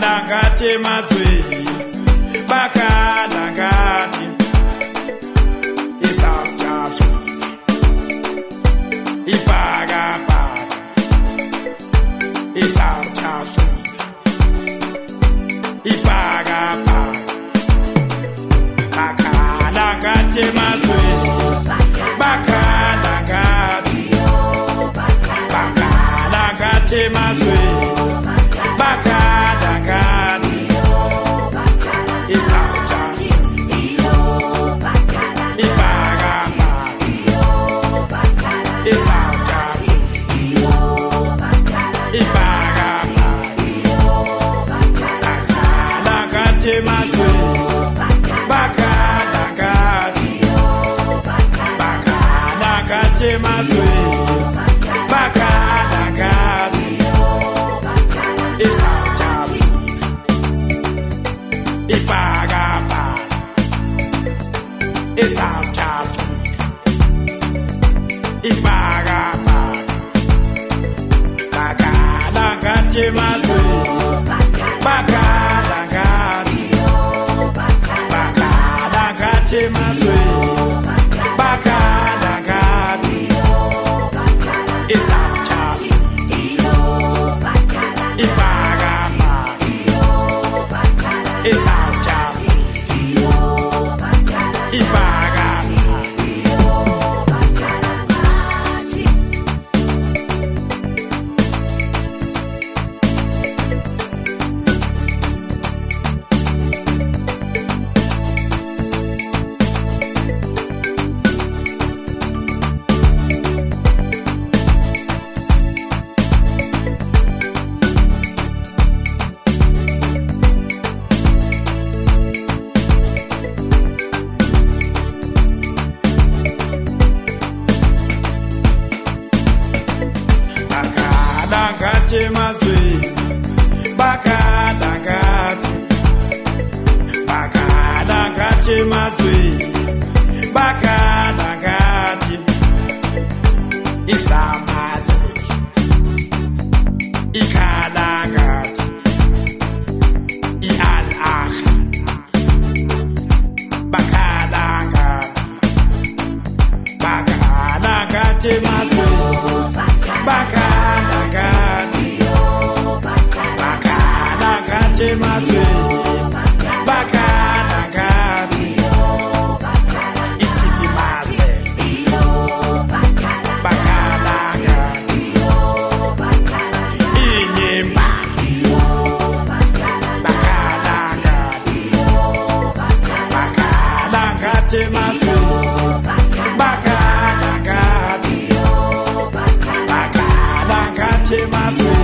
ngati mazwi bakhala ngati South Africa ibhakabhaka South Africa ibhakabhaka bakhala ngati mazwi bakhala ngati mazwi bakhala ngati South Africa ibhakabhaka South Africa ibhakabhaka bakhala ngati mazwi bakhala ngati mazwi bakhala ngati South Africa ibhakabhaka South Africa ibhakabhaka bakhala ngati mazwi bakhala ngati mazwi bakhala ngati South Africa ibhakabhaka South Africa ibhakabhaka ngati mazwi bakhala ngati mazwi bakhala ngati isamali ikhala ngati i-al-Ahly bakhala ngati mazwi bakhala ngati mazwi bakhala ngati iTV Mazembe bakhala ngati iNyimba bakhala ngati mazwi bakhala ngati mazwi